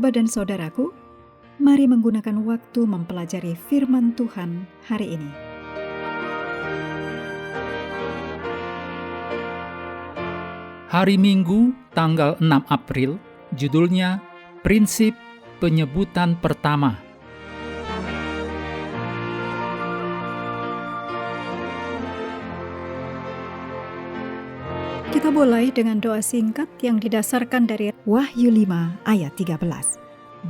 Sahabat dan saudaraku, mari menggunakan waktu mempelajari firman Tuhan hari ini. Hari Minggu, tanggal 6 April, judulnya Prinsip Penyebutan Pertama. Kita mulai dengan doa singkat yang didasarkan dari Wahyu 5 ayat 13.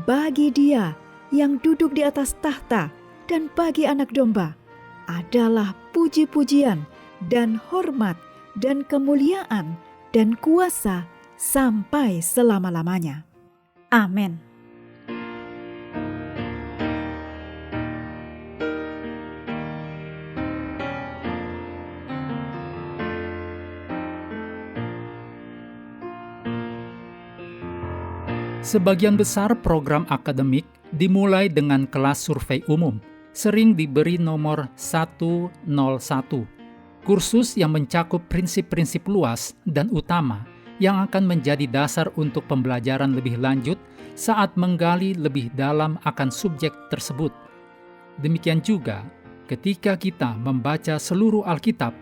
Bagi Dia yang duduk di atas tahta dan bagi Anak Domba adalah puji-pujian dan hormat dan kemuliaan dan kuasa sampai selama-lamanya. Amin. Sebagian besar program akademik dimulai dengan kelas survei umum, sering diberi nomor 101. Kursus yang mencakup prinsip-prinsip luas dan utama yang akan menjadi dasar untuk pembelajaran lebih lanjut saat menggali lebih dalam akan subjek tersebut. Demikian juga, ketika kita membaca seluruh Alkitab,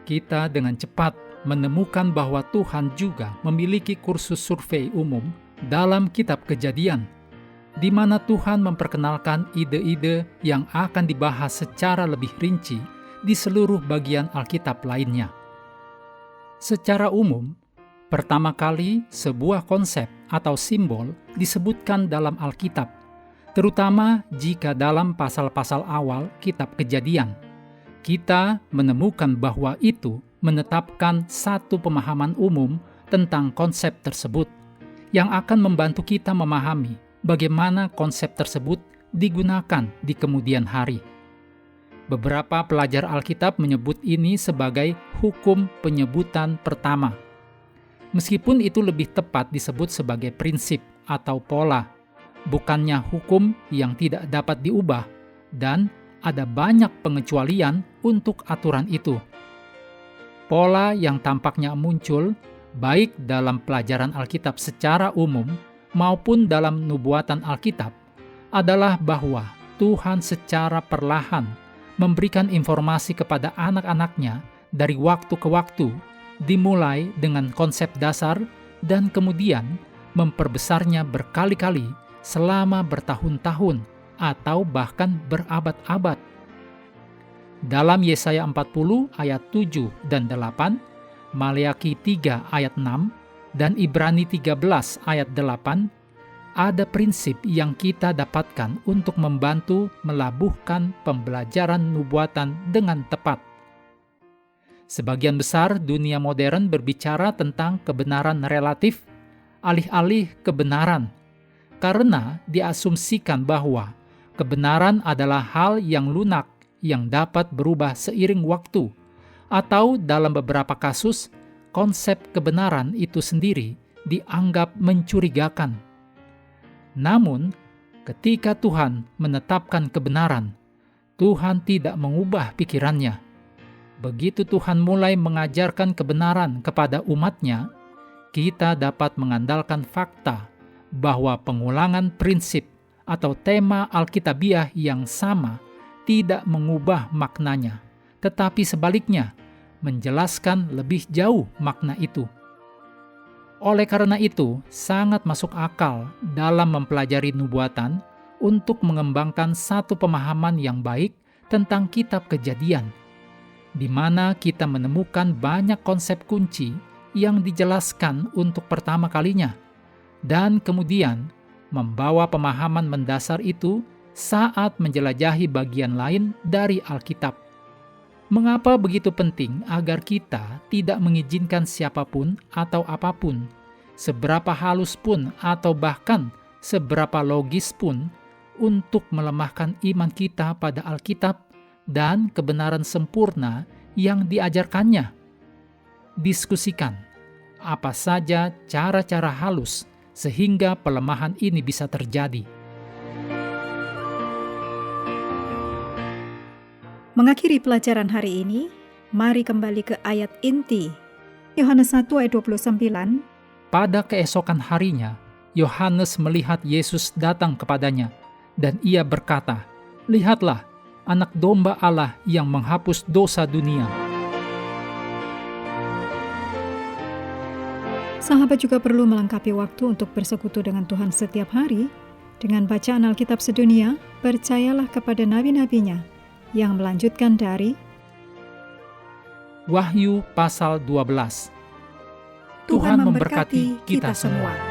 kita dengan cepat menemukan bahwa Tuhan juga memiliki kursus survei umum dalam kitab Kejadian, di mana Tuhan memperkenalkan ide-ide yang akan dibahas secara lebih rinci di seluruh bagian Alkitab lainnya. Secara umum, pertama kali sebuah konsep atau simbol disebutkan dalam Alkitab, terutama jika dalam pasal-pasal awal kitab Kejadian. Kita menemukan bahwa itu menetapkan satu pemahaman umum tentang konsep tersebut, yang akan membantu kita memahami bagaimana konsep tersebut digunakan di kemudian hari. Beberapa pelajar Alkitab menyebut ini sebagai hukum penyebutan pertama. Meskipun itu lebih tepat disebut sebagai prinsip atau pola, bukannya hukum yang tidak dapat diubah, dan ada banyak pengecualian untuk aturan itu. Pola yang tampaknya muncul baik dalam pelajaran Alkitab secara umum maupun dalam nubuatan Alkitab adalah bahwa Tuhan secara perlahan memberikan informasi kepada anak-anaknya dari waktu ke waktu, dimulai dengan konsep dasar dan kemudian memperbesarnya berkali-kali selama bertahun-tahun atau bahkan berabad-abad. Dalam Yesaya 40 ayat 7 dan 8, Maleakhi 3 ayat 6, dan Ibrani 13 ayat 8, ada prinsip yang kita dapatkan untuk membantu melabuhkan pembelajaran nubuatan dengan tepat. Sebagian besar dunia modern berbicara tentang kebenaran relatif, alih-alih kebenaran, karena diasumsikan bahwa kebenaran adalah hal yang lunak yang dapat berubah seiring waktu, atau dalam beberapa kasus, konsep kebenaran itu sendiri dianggap mencurigakan. Namun, ketika Tuhan menetapkan kebenaran, Tuhan tidak mengubah pikirannya. Begitu Tuhan mulai mengajarkan kebenaran kepada umat-Nya, kita dapat mengandalkan fakta bahwa pengulangan prinsip atau tema Alkitabiah yang sama tidak mengubah maknanya, tetapi sebaliknya, menjelaskan lebih jauh makna itu. Oleh karena itu, sangat masuk akal dalam mempelajari nubuatan untuk mengembangkan satu pemahaman yang baik tentang kitab Kejadian, di mana kita menemukan banyak konsep kunci yang dijelaskan untuk pertama kalinya, dan kemudian membawa pemahaman mendasar itu saat menjelajahi bagian lain dari Alkitab. Mengapa begitu penting agar kita tidak mengizinkan siapapun atau apapun, seberapa halus pun atau bahkan seberapa logis pun, untuk melemahkan iman kita pada Alkitab dan kebenaran sempurna yang diajarkannya? Diskusikan apa saja cara-cara halus sehingga pelemahan ini bisa terjadi. Mengakhiri pelajaran hari ini, mari kembali ke ayat inti. Yohanes 1 ayat 29. Pada keesokan harinya, Yohanes melihat Yesus datang kepadanya, dan ia berkata, "Lihatlah, Anak Domba Allah yang menghapus dosa dunia." Sahabat juga perlu melengkapi waktu untuk bersekutu dengan Tuhan setiap hari dengan bacaan Alkitab sedunia. Percayalah kepada nabi-nabinya yang melanjutkan dari Wahyu pasal 12. Tuhan memberkati kita semua.